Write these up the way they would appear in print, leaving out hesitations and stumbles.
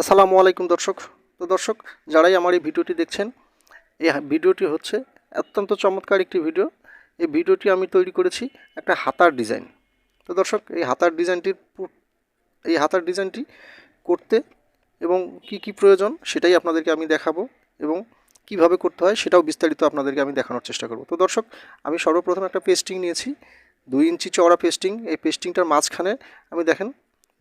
আসসালামু আলাইকুম দর্শক। তো দর্শক, যারাই আমার এই ভিডিওটি দেখছেন, এই ভিডিওটি হচ্ছে অত্যন্ত চমৎকার একটি ভিডিও। এই ভিডিওটি আমি তৈরি করেছি একটা হাতার ডিজাইন। তো দর্শক, এই হাতার ডিজাইনটি করতে এবং কি প্রয়োজন সেটাই আপনাদেরকে আমি দেখাবো, এবং কিভাবে করতে হয় সেটাও বিস্তারিত আপনাদেরকে আমি দেখানোর চেষ্টা করব। তো দর্শক, আমি সর্বপ্রথম একটা পেস্টিং নিয়েছি, 2 ইঞ্চি চওড়া পেস্টিং। এই পেস্টিংটার মাঝখানে আমি দেখেন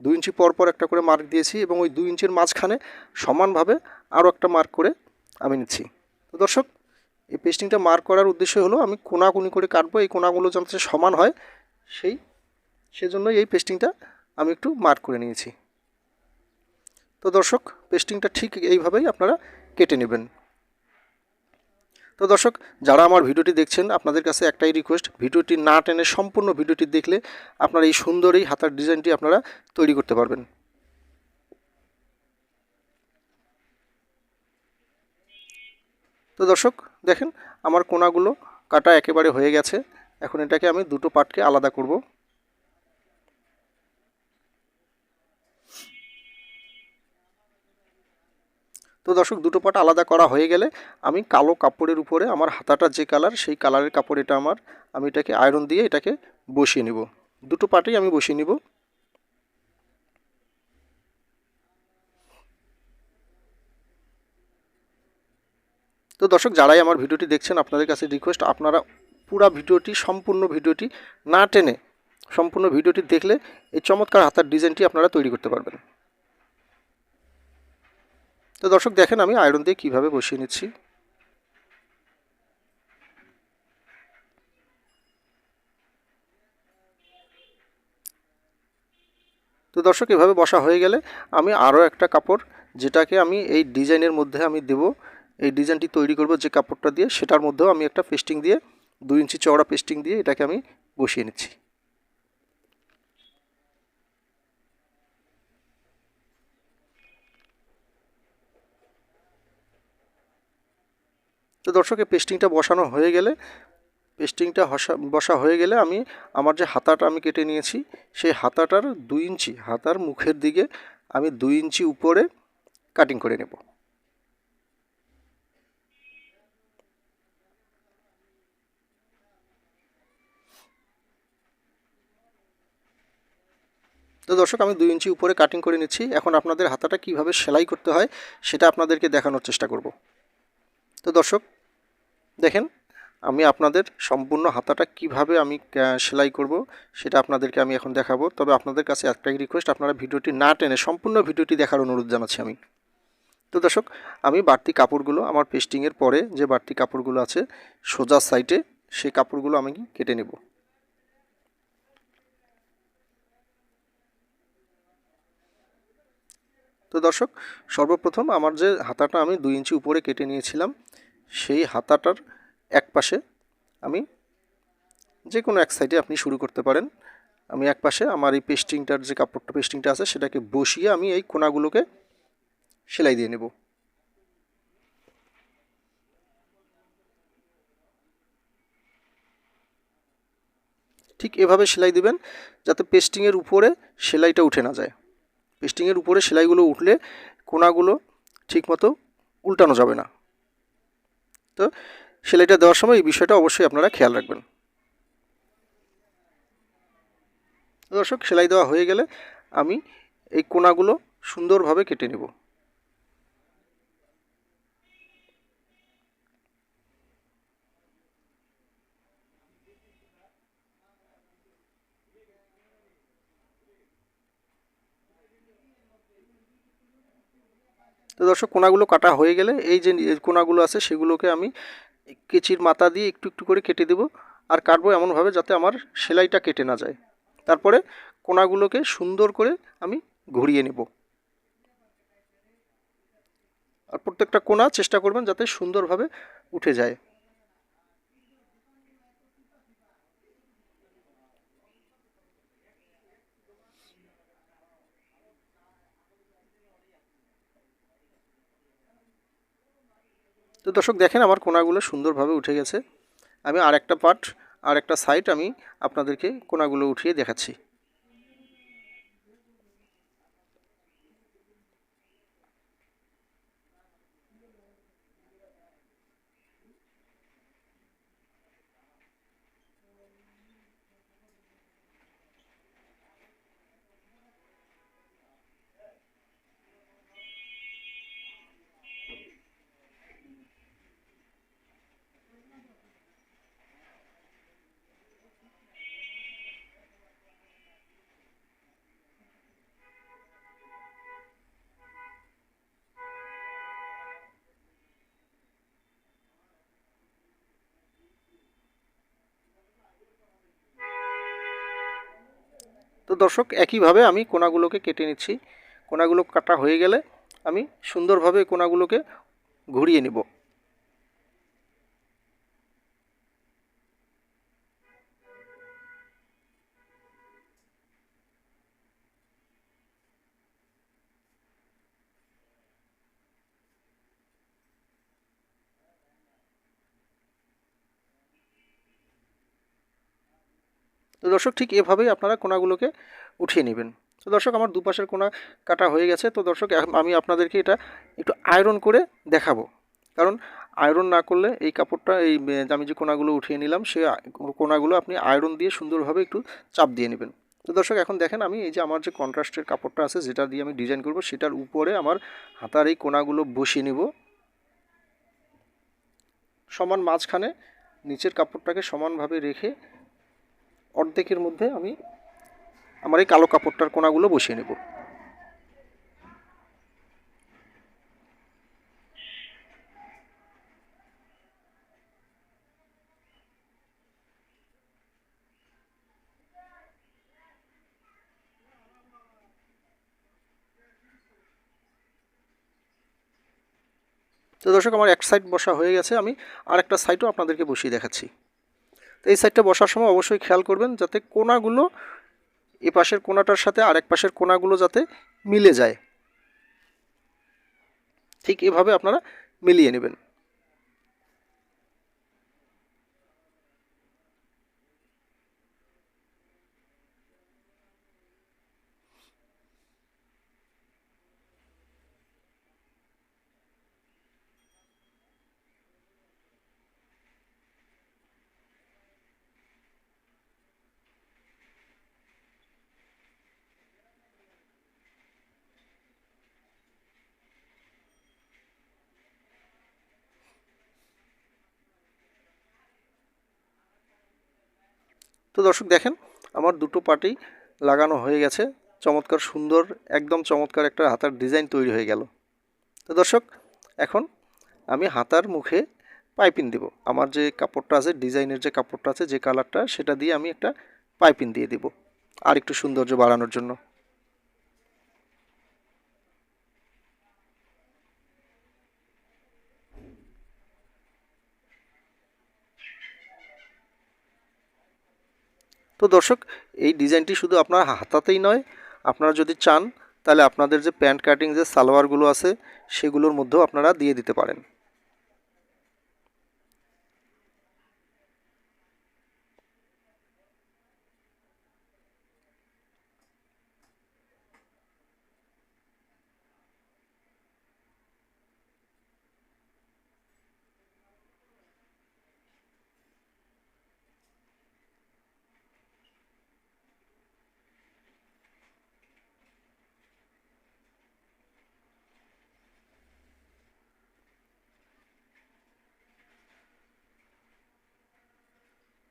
2 ইঞ্চি পর একটা করে মার্ক দিয়েছি, এবং ওই 2 ইঞ্চির মাঝখানে সমানভাবে আরও একটা মার্ক করে আমি নিচ্ছি। তো দর্শক, এই পেস্টিংটা মার্ক করার উদ্দেশ্য হলো আমি কোনাকুনি করে কাটবো, এই কোনাগুলো যাতে সমান হয় সেজন্যই এই পেস্টিংটা আমি একটু মার্ক করে নিয়েছি। তো দর্শক, পেস্টিংটা ঠিক এইভাবেই আপনারা কেটে নেবেন। তো দর্শক, যারা আমার ভিডিওটি দেখছেন, আপনাদের কাছে একটাই রিকোয়েস্ট, ভিডিওটি না টেনে সম্পূর্ণ ভিডিওটি দেখলে আপনারা এই সুন্দর এই হাতার ডিজাইনটি আপনারা তৈরি করতে পারবেন। তো দর্শক দেখেন, আমার কোনাগুলো কাটা একেবারে হয়ে গেছে। এখন এটাকে আমি দুটো পার্টকে আলাদা করব। তো দর্শক, দুটো পার্ট আলাদা করা হয়ে গেলে আমি কালো কাপড়ের উপরে আমার হাতাটার যে কালার, সেই কালারের কাপড় এটা আমি এটাকে আয়রন দিয়ে এটাকে বসিয়ে নিব। দুটো পার্টেই আমি বসিয়ে নিব। তো দর্শক, যারাই আমার ভিডিওটি দেখছেন, আপনাদের কাছে রিকোয়েস্ট, আপনারা সম্পূর্ণ ভিডিওটি না টেনে সম্পূর্ণ ভিডিওটি দেখলে এই চমৎকার হাতার ডিজাইনটি আপনারা তৈরি করতে পারবেন। তো দর্শক দেখেন, আমি আয়রন দিয়ে কীভাবে বসিয়ে নিচ্ছি। তো দর্শক, এভাবে বসা হয়ে গেলে আমি আরও একটা কাপড়, যেটাকে আমি এই ডিজাইনের মধ্যে আমি দেব, এই ডিজাইনটি তৈরি করব যে কাপড়টা দিয়ে, সেটার মধ্যেও আমি একটা পেস্টিং দিয়ে 2 ইঞ্চি চওড়া পেস্টিং দিয়ে এটাকে আমি বসিয়ে নিচ্ছি। তো দর্শক, এই পেস্টিংটা বসা হয়ে গেলে আমি আমার যে হাতাটা আমি কেটে নিয়েছি, সেই হাতাটার 2 ইঞ্চি, হাতার মুখের দিকে আমি 2 ইঞ্চি উপরে কাটিং করে নেব। তো দর্শক, আমি 2 ইঞ্চি উপরে কাটিং করে নিচ্ছি। এখন আপনাদের হাতাটা কিভাবে সেলাই করতে হয় সেটা আপনাদেরকে দেখানোর চেষ্টা করব। তো দর্শক দেখেন, আমি আপনাদের সম্পূর্ণ হাতাটা কিভাবে আমি সেলাই করব সেটা আপনাদেরকে আমি এখন দেখাবো। তবে আপনাদের কাছে একটাই রিকোয়েস্ট, আপনারা ভিডিওটি না টেনে সম্পূর্ণ ভিডিওটি দেখার অনুরোধ জানাচ্ছি আমি। তো দর্শক, আমি বাড়তি কাপড়গুলো, আমার পেস্টিংয়ের পরে যে বাড়তি কাপড়গুলো আছে সোজা সাইডে, সেই কাপড়গুলো আমি কেটে নেব। তো দর্শক, সর্বপ্রথম আমার যে হাতাটা আমি 2 ইঞ্চি উপরে কেটে নিয়েছিলাম, সেই হাতাটার এক পাশে আমি যে কোনো এক সাইডে আপনি শুরু করতে পারেন। আমি এক পাশে আমার এই পেস্টিংটার যে পেস্টিংটা আছে সেটাকে বসিয়ে আমি এই কোনাগুলোকে সেলাই দিয়ে নেব। ঠিক এভাবে সেলাই দিবেন যাতে পেস্টিংয়ের উপরে সেলাইটা উঠে না যায়। পেস্টিংয়ের উপরে সেলাইগুলো উঠলে কোনাগুলো ঠিকমতো উল্টানো যাবে না। তো সেলাইটা দেওয়ার সময় এই বিষয়টা অবশ্যই আপনারা খেয়াল রাখবেন। দর্শক, সেলাই দেওয়া হয়ে গেলে আমি এই কোনাগুলো সুন্দরভাবে কেটে নেব। তো দর্শক, কোনাগুলো কাটা হয়ে গেলে এই যে কোনাগুলো আছে সেগুলোকে আমি কেচির মাথা দিয়ে একটু একটু করে কেটে দেব, আর কাটবো এমনভাবে যাতে আমার সেলাইটা কেটে না যায়। তারপরে কোনাগুলোকে সুন্দর করে আমি ঘুরিয়ে নেব, আর প্রত্যেকটা কোনা চেষ্টা করবেন যাতে সুন্দরভাবে উঠে যায়। তো দর্শক দেখেন, আমার কোনাগুলো সুন্দরভাবে উঠে গেছে। আমি আর একটা সাইড আমি আপনাদেরকে কোনাগুলো উঠিয়ে দেখাচ্ছি। দর্শক একইভাবে আমি কোণাগুলোকে কেটে নিচ্ছি। কোণাগুলো কাটা হয়ে গেলে আমি সুন্দরভাবে কোণাগুলোকে ঘুরিয়ে নিব। তো দর্শক ঠিক এভাবেই আপনারা কোণাগুলোকে উঠিয়ে নেবেন। তো দর্শক আমার দুপাশের কোণা কাটা হয়ে গেছে। তো দর্শক আমি আপনাদেরকে এটা একটু আয়রন করে দেখাবো, কারণ আয়রন না করলে এই কাপড়টা আমি যে কোণাগুলো উঠিয়ে নিলাম সেই কোণাগুলো আপনি আয়রন দিয়ে সুন্দরভাবে একটু চাপ দিয়ে নেবেন। তো দর্শক এখন দেখেন আমি এই যে আমার যে কন্ট্রাস্টের কাপড়টা আছে যেটা দিয়ে আমি ডিজাইন করব সেটার উপরে আমার হাতার এই কোণাগুলো বসিয়ে নিব সমান মাঝখানে। নিচের কাপড়টাকে সমানভাবে রেখে অর্ধেকের মধ্যে আমি আমার এই কালো কাপড়টার কোণাগুলো বসিয়ে নেব। তো দর্শক আমার এক সাইড বসা হয়ে গেছে, আমি আরেকটা সাইডও আপনাদেরকে বসিয়ে দেখাচ্ছি। তো এই সাইডটা বসার সময় অবশ্যই খেয়াল করবেন যাতে কোণাগুলো এ পাশের কোণাটার সাথে আরেক পাশের কোণাগুলো যাতে মিলে যায়, ঠিক এভাবে আপনারা মিলিয়ে নেবেন। তো দর্শক দেখেন আমার দুটো পার্টেই লাগানো হয়ে গেছে, চমৎকার সুন্দর একদম চমৎকার একটা হাতার ডিজাইন তৈরি হয়ে গেল। তো দর্শক এখন আমি হাতার মুখে পাইপিং দেব। আমার যে কাপড়টা আছে ডিজাইনের যে কাপড়টা আছে যে কালারটা সেটা দিয়ে আমি একটা পাইপিং দিয়ে দেব আর একটু সৌন্দর্য বাড়ানোর জন্য। তো দর্শক এই ডিজাইনটি শুধু আপনার হাতাতেই নয়, আপনারা যদি চান তাহলে আপনাদের যে প্যান্ট কাটিং যে সালোয়ারগুলো আছে সেগুলোর মধ্যেও আপনারা দিয়ে দিতে পারেন।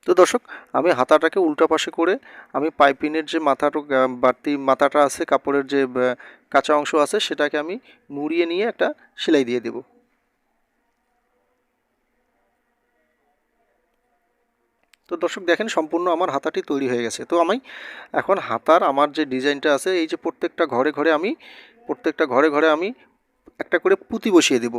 তো দর্শক আমি হাতাটাকে উল্টা পাশে করে আমি পাইপিনের যে মাথাটা বাড়তি মাথাটা আছে কাপড়ের যে কাঁচা অংশ আছে সেটাকে আমি মুড়িয়ে নিয়ে একটা সেলাই দিয়ে দেব। তো দর্শক দেখেন সম্পূর্ণ আমার হাতাটি তৈরি হয়ে গেছে। তো আমি এখন হাতার আমার যে ডিজাইনটা আছে এই যে প্রত্যেকটা ঘরে ঘরে আমি একটা করে পুঁতি বসিয়ে দেব।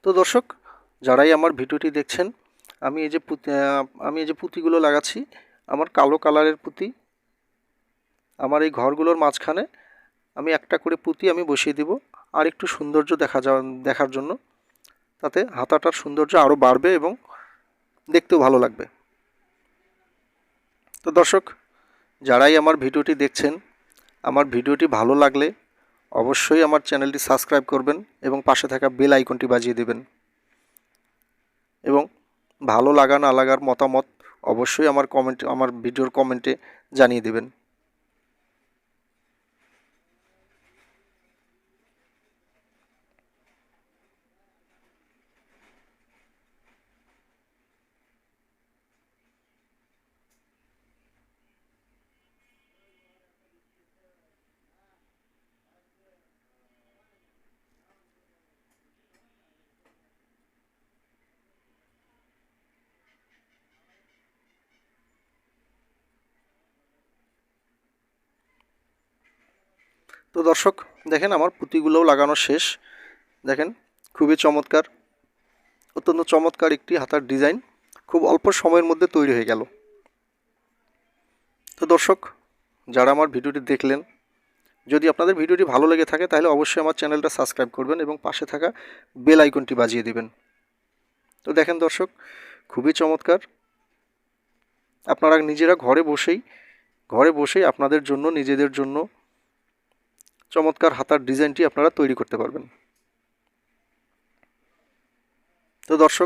তো দর্শক যারাই আমার ভিডিওটি দেখছেন আমি এই যে পুঁতিগুলো লাগাচ্ছি আমার কালো কালারের পুঁতি, আমার এই ঘরগুলোর মাঝখানে আমি একটা করে পুঁতি আমি বসিয়ে দেব আর একটু সৌন্দর্য দেখার জন্য, তাতে হাতাটার সৌন্দর্য আরও বাড়বে এবং দেখতেও ভালো লাগবে। তো দর্শক যারাই আমার ভিডিওটি দেখছেন আমার ভিডিওটি ভালো লাগলে অবশ্যই আমার চ্যানেলটি সাবস্ক্রাইব করবেন এবং পাশে থাকা বেল আইকনটি বাজিয়ে দেবেন। এবং ভালো লাগা না লাগার মতামত অবশ্যই আমার ভিডিওর কমেন্টে জানিয়ে দেবেন। তো দর্শক দেখেন আমার পুঁতিগুলোও লাগানো শেষ। দেখেন খুবই চমৎকার, অত্যন্ত চমৎকার একটি হাতার ডিজাইন খুব অল্প সময়ের মধ্যে তৈরি হয়ে গেল। তো দর্শক যারা আমার ভিডিওটি দেখলেন, যদি আপনাদের ভিডিওটি ভালো লেগে থাকে তাহলে অবশ্যই আমার চ্যানেলটা সাবস্ক্রাইব করবেন এবং পাশে থাকা বেল আইকনটি বাজিয়ে দিবেন। তো দেখেন দর্শক খুবই চমৎকার, আপনারা নিজেরা ঘরে বসেই আপনাদের জন্য নিজেদের জন্য চমৎকার হাতার ডিজাইনটি আপনারা তৈরি করতে পারবেন। তো দর্শক